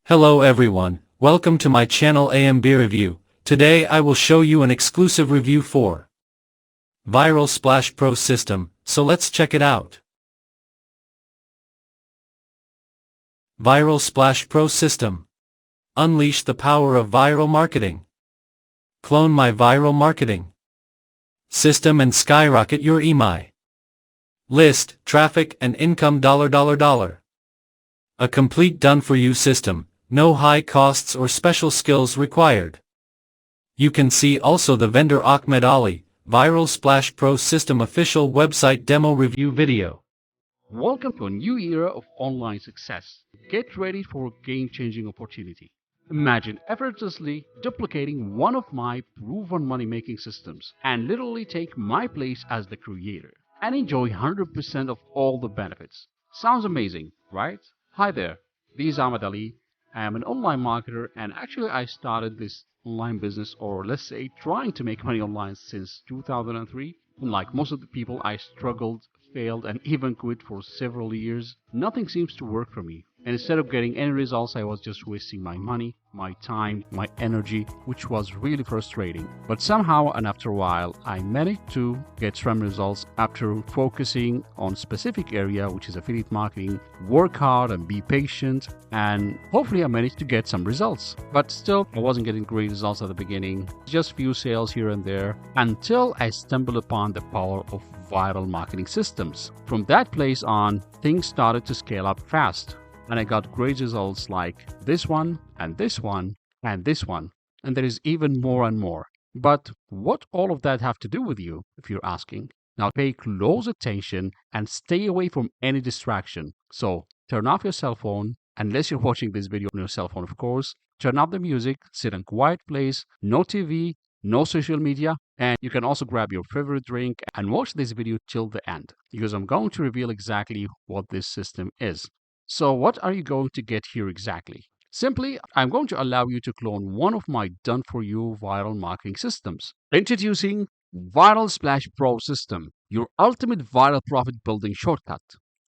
Hello everyone, welcome to my channel AMB-Review. Today I will show you an exclusive review for Viral Splash Pro system, so let's check it out. Viral Splash Pro system. Unleash the power of viral marketing. Clone my viral marketing system and skyrocket your email list, traffic and income $. A complete done-for-you system. No high costs or special skills required. You can see also the vendor Ahmed Viral Splash Pro system official website demo review video. Welcome to a new era of online success. Get ready for a game-changing opportunity. Imagine effortlessly duplicating one of my proven money-making systems and literally take my place as the creator and enjoy 100% of all the benefits. Sounds amazing, right? Hi there, this is Ahmed. I am an online marketer, and actually I started this online business, or let's say trying to make money online, since 2003. And like most of the people, I struggled, failed, and even quit for several years. Nothing seems to work for me. And instead of getting any results, I was just wasting my money, my time, my energy, which was really frustrating. But somehow and after a while, I managed to get some results after focusing on specific area, which is affiliate marketing, work hard and be patient, and hopefully I managed to get some results. But still, I wasn't getting great results at the beginning, just few sales here and there, until I stumbled upon the power of viral marketing systems. From that place on, things started to scale up fast. And I got great results like this one, and this one, and this one. And there is even more and more. But what all of that have to do with you, if you're asking? Now pay close attention and stay away from any distraction. So turn off your cell phone, unless you're watching this video on your cell phone, of course. Turn off the music, sit in a quiet place, no TV, no social media, and you can also grab your favorite drink and watch this video till the end, because I'm going to reveal exactly what this system is. So what are you going to get here exactly? Simply, I'm going to allow you to clone one of my done-for-you viral marketing systems. Introducing Viral Splash Pro System, your ultimate viral profit building shortcut.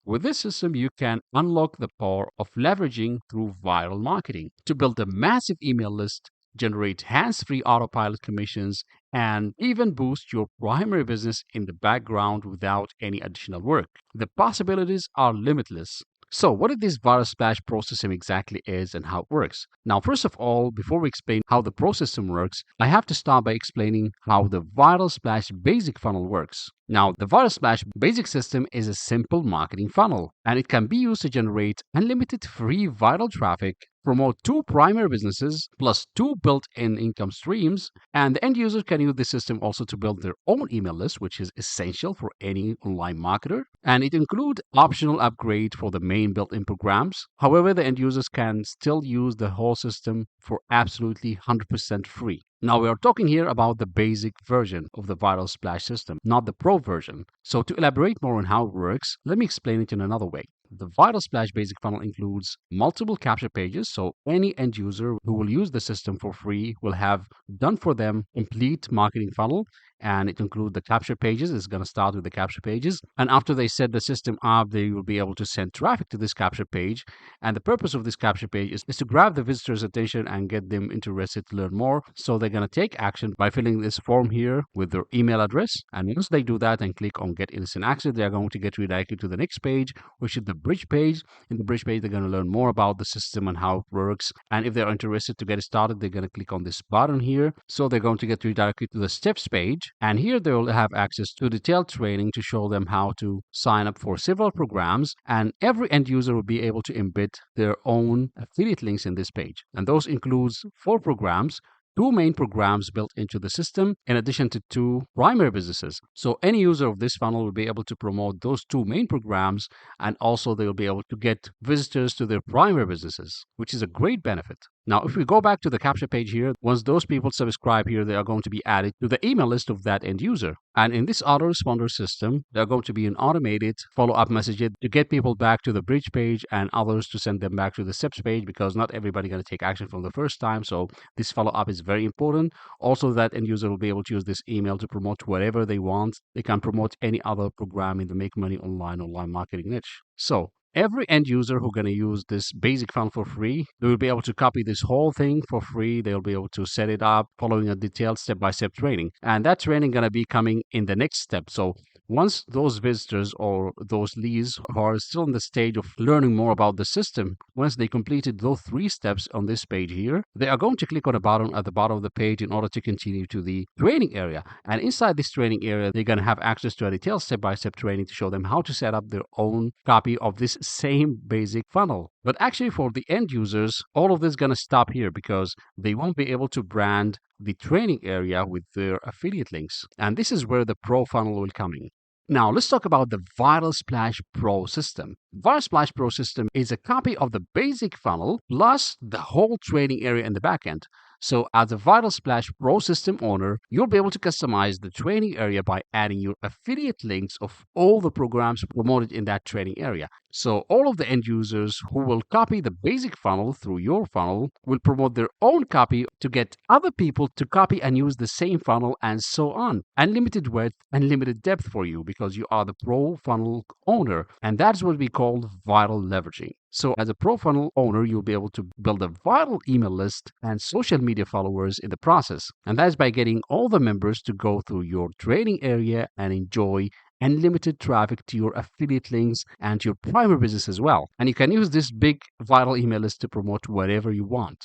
With this system, you can unlock the power of leveraging through viral marketing to build a massive email list, generate hands-free autopilot commissions, and even boost your primary business in the background without any additional work. The possibilities are limitless. So what is this Viral Splash Pro system exactly is and how it works? Now, first of all, before we explain how the Pro system works, I have to start by explaining how the Viral Splash basic funnel works. Now, the Viral Splash basic system is a simple marketing funnel, and it can be used to generate unlimited free viral traffic, promote 2 primary businesses plus 2 built-in income streams, and the end user can use this system also to build their own email list, which is essential for any online marketer. And it includes optional upgrade for the main built-in programs. However, the end users can still use the whole system for absolutely 100% free. Now we are talking here about the basic version of the Viral Splash system, not the Pro version. So to elaborate more on how it works, let me explain it in another way. The Viral Splash basic funnel includes multiple capture pages, so any end user who will use the system for free will have done for them complete marketing funnel, and it includes the capture pages. It's going to start with the capture pages, and after they set the system up, they will be able to send traffic to this capture page. And the purpose of this capture page is to grab the visitor's attention and get them interested to learn more. So they're going to take action by filling this form here with their email address, and once they do that and click on get instant access, they are going to get redirected to the next page, which is the bridge page. In the bridge page, they're going to learn more about the system and how it works. And if they're interested to get started, they're going to click on this button here. So they're going to get redirected to the steps page. And here they will have access to detailed training to show them how to sign up for several programs. And every end user will be able to embed their own affiliate links in this page. And those includes 4 programs, 2 main programs built into the system, in addition to 2 primary businesses. So any user of this funnel will be able to promote those 2 main programs, and also they will be able to get visitors to their primary businesses, which is a great benefit. Now, if we go back to the capture page here, once those people subscribe here, they are going to be added to the email list of that end user. And in this autoresponder system, there are going to be an automated follow-up message to get people back to the bridge page and others to send them back to the steps page, because not everybody going to take action from the first time. So this follow-up is very important. Also, that end user will be able to use this email to promote whatever they want. They can promote any other program in the make money online marketing niche. So every end user who's going to use this basic funnel for free, they will be able to copy this whole thing for free. They'll be able to set it up following a detailed step-by-step training. And that training going to be coming in the next step. So once those visitors or those leads who are still in the stage of learning more about the system, once they completed those 3 steps on this page here, they are going to click on a button at the bottom of the page in order to continue to the training area. And inside this training area, they're going to have access to a detailed step-by-step training to show them how to set up their own copy of this same basic funnel. But actually for the end users, all of this is going to stop here because they won't be able to brand the training area with their affiliate links. And this is where the Pro funnel will come in. Now, let's talk about the Viral Splash Pro system. Viral Splash Pro system is a copy of the basic funnel plus the whole training area in the backend. So as a Viral Splash Pro system owner, you'll be able to customize the training area by adding your affiliate links of all the programs promoted in that training area. So all of the end users who will copy the basic funnel through your funnel will promote their own copy to get other people to copy and use the same funnel and so on. Unlimited width and limited depth for you because you are the Pro funnel owner. And that's what we call viral leveraging. So as a Pro funnel owner, you'll be able to build a viral email list and social media followers in the process. And that's by getting all the members to go through your training area and enjoy unlimited traffic to your affiliate links and your primary business as well. And you can use this big viral email list to promote whatever you want.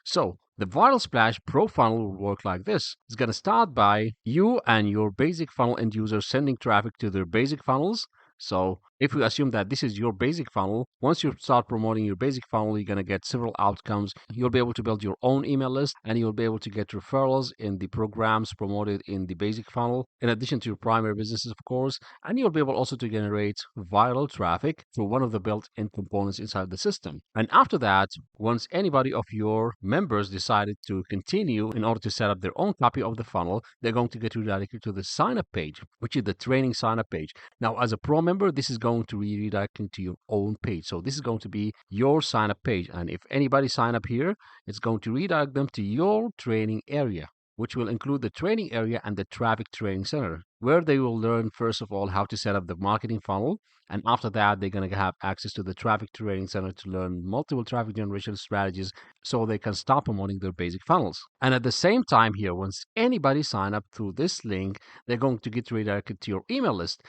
So the Viral Splash Pro funnel will work like this. It's going to start by you and your basic funnel end users sending traffic to their basic funnels. So if we assume that this is your basic funnel, once you start promoting your basic funnel, you're going to get several outcomes. You'll be able to build your own email list and you'll be able to get referrals in the programs promoted in the basic funnel, in addition to your primary businesses, of course. And you'll be able also to generate viral traffic through one of the built-in components inside the system. And after that, once anybody of your members decided to continue in order to set up their own copy of the funnel, they're going to get redirected to the sign-up page, which is the training sign-up page. Now, as a Pro member, this is going to be redirecting to your own page. So this is going to be your sign up page. And if anybody sign up here, it's going to redirect them to your training area, which will include the training area and the traffic training center, where they will learn, first of all, how to set up the marketing funnel. And after that, they're going to have access to the traffic training center to learn multiple traffic generation strategies so they can start promoting their basic funnels. And at the same time here, once anybody sign up through this link, they're going to get redirected to your email list.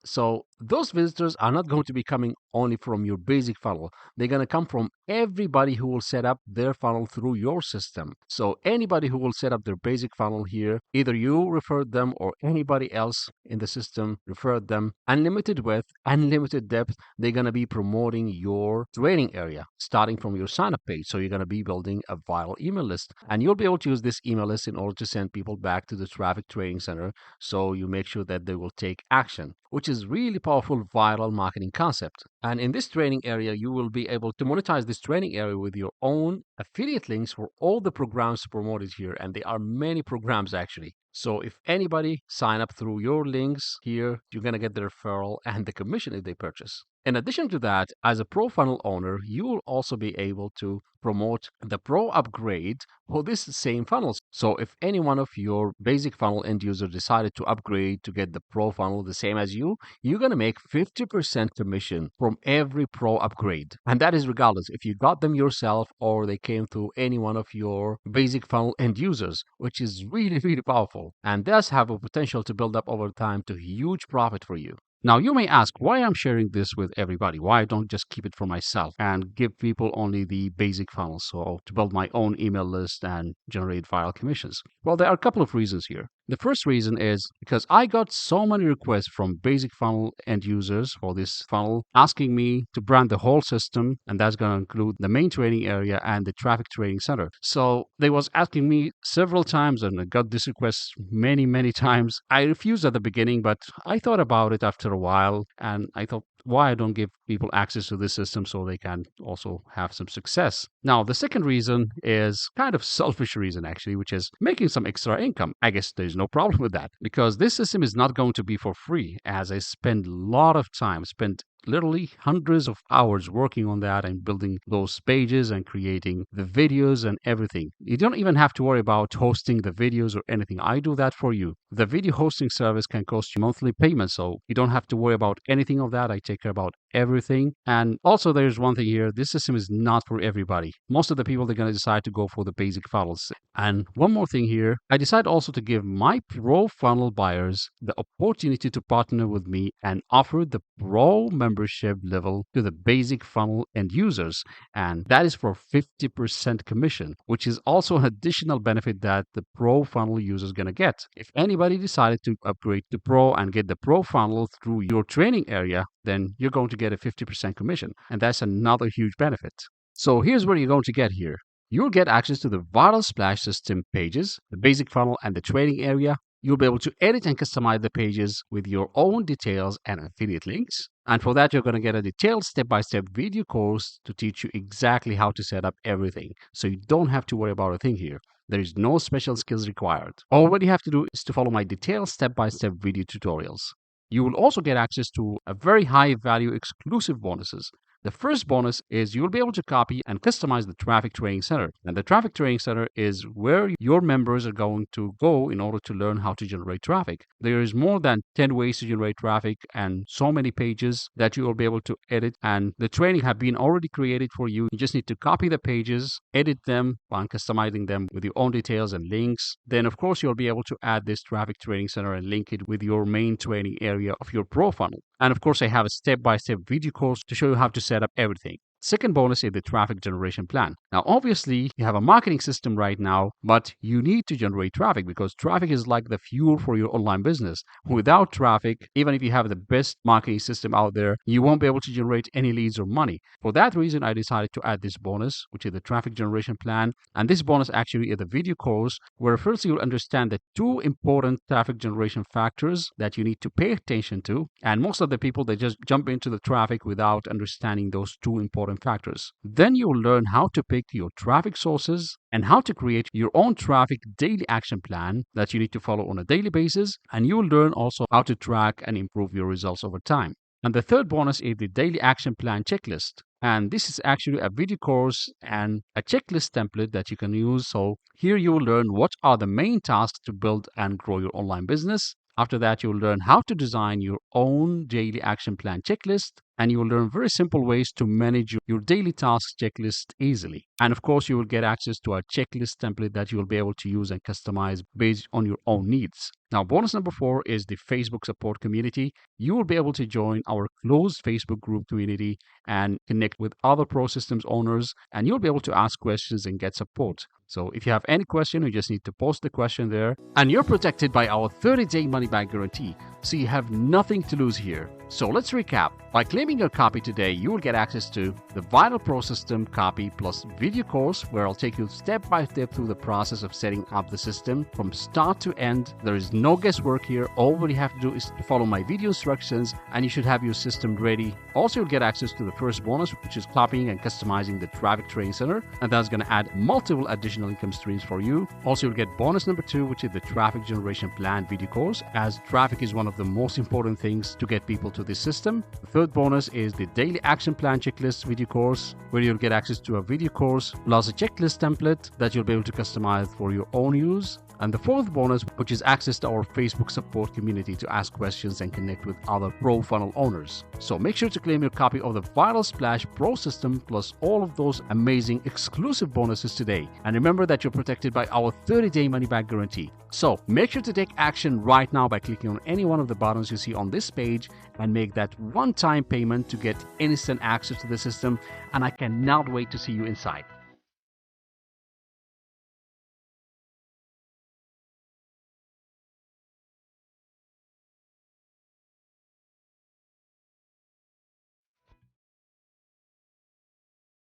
So those visitors are not going to be coming only from your basic funnel. They're going to come from everybody who will set up their funnel through your system. So anybody who will set up their basic funnel here, either you referred them or anybody else in the system referred them, unlimited width, unlimited depth, they're going to be promoting your training area starting from your sign up page. So you're going to be building a viral email list, and you'll be able to use this email list in order to send people back to the traffic training center. So you make sure that they will take action, which is really powerful viral marketing concept. And in this training area, you will be able to monetize this training area with your own affiliate links for all the programs promoted here. And there are many programs actually. So if anybody sign up through your links here, you're going to get the referral and the commission if they purchase. In addition to that, as a Pro funnel owner, you will also be able to promote the Pro upgrade for this same funnels. So if any one of your basic funnel end user decided to upgrade to get the Pro funnel the same as you, you're going to make 50% commission from every Pro upgrade. And that is regardless if you got them yourself or they came through any one of your basic funnel end users, which is really, really powerful. And does have a potential to build up over time to huge profit for you. Now, you may ask why I'm sharing this with everybody, why I don't just keep it for myself and give people only the basic funnel, so to build my own email list and generate viral commissions. Well, there are a couple of reasons here. The first reason is because I got so many requests from basic funnel end users for this funnel asking me to brand the whole system, and that's going to include the main training area and the traffic training center. So they was asking me several times, and I got this request many, many times. I refused at the beginning, but I thought about it after a while, and I thought, why I don't give people access to this system so they can also have some success. Now, the second reason is kind of selfish reason actually, which is making some extra income. I guess there's no problem with that because this system is not going to be for free, as I spend a lot of time, spend literally hundreds of hours working on that and building those pages and creating the videos and everything. You don't even have to worry about hosting the videos or anything. I do that for you. The video hosting service can cost you monthly payment, so you don't have to worry about anything of that. I take care about everything. And also there's one thing here, this system is not for everybody. Most of the people, they're going to decide to go for the basic funnels. And one more thing here, I decided also to give my pro funnel buyers the opportunity to partner with me and offer the pro membership level to the basic funnel end users. And that is for 50% commission, which is also an additional benefit that the pro funnel user is going to get. If anybody decided to upgrade to pro and get the pro funnel through your training area, then you're going to get a 50% commission. And that's another huge benefit. So here's what you're going to get here. You'll get access to the Viral Splash system pages, the basic funnel, and the training area. You'll be able to edit and customize the pages with your own details and affiliate links. And for that, you're going to get a detailed step-by-step video course to teach you exactly how to set up everything. So you don't have to worry about a thing here. There is no special skills required. All what you have to do is to follow my detailed step-by-step video tutorials. You will also get access to a very high value exclusive bonuses. The first bonus is you'll be able to copy and customize the Traffic Training Center. And the Traffic Training Center is where your members are going to go in order to learn how to generate traffic. There is more than 10 ways to generate traffic and so many pages that you will be able to edit. And the training have been already created for you. You just need to copy the pages, edit them by customizing them with your own details and links. Then, of course, you'll be able to add this Traffic Training Center and link it with your main training area of your pro funnel. And of course, I have a step-by-step video course to show you how to set up everything. Second bonus is the traffic generation plan. Now, obviously, you have a marketing system right now, but you need to generate traffic because traffic is like the fuel for your online business. Without traffic, even if you have the best marketing system out there, you won't be able to generate any leads or money. For that reason, I decided to add this bonus, which is the traffic generation plan. And this bonus actually is the video course where first you'll understand the two important traffic generation factors that you need to pay attention to. And most of the people, they just jump into the traffic without understanding those two important factors. Then you will learn how to pick your traffic sources and how to create your own traffic daily action plan that you need to follow on a daily basis. And you will learn also how to track and improve your results over time. And the third bonus is the daily action plan checklist. And this is actually a video course and a checklist template that you can use. So here you will learn what are the main tasks to build and grow your online business. After that, you'll learn how to design your own daily action plan checklist, and you will learn very simple ways to manage your daily tasks checklist easily. And of course, you will get access to a checklist template that you will be able to use and customize based on your own needs. Now, bonus number 4 is the Facebook support community. You will be able to join our closed Facebook group community and connect with other pro systems owners, and you'll be able to ask questions and get support. So if you have any question, you just need to post the question there, and you're protected by our 30-day money-back guarantee. So you have nothing to lose here. So let's recap. By claiming your copy today, you will get access to the Viral Pro System copy plus video course where I'll take you step by step through the process of setting up the system from start to end. There is no guesswork here. All you have to do is to follow my video instructions and you should have your system ready. Also, you'll get access to the first bonus, which is copying and customizing the Traffic Training Center, and that's going to add multiple additional income streams for you. Also, you'll get bonus number 2, which is the Traffic Generation Plan video course, as traffic is one of the most important things to get people to this system. The third bonus is the Daily Action Plan Checklist video course, where you'll get access to a video course plus a checklist template that you'll be able to customize for your own use. And the fourth bonus, which is access to our Facebook support community to ask questions and connect with other pro funnel owners. So make sure to claim your copy of the Viral Splash Pro System plus all of those amazing exclusive bonuses today. And remember that you're protected by our 30-day money-back guarantee. So make sure to take action right now by clicking on any one of the buttons you see on this page and make that one-time payment to get instant access to the system. And I cannot wait to see you inside.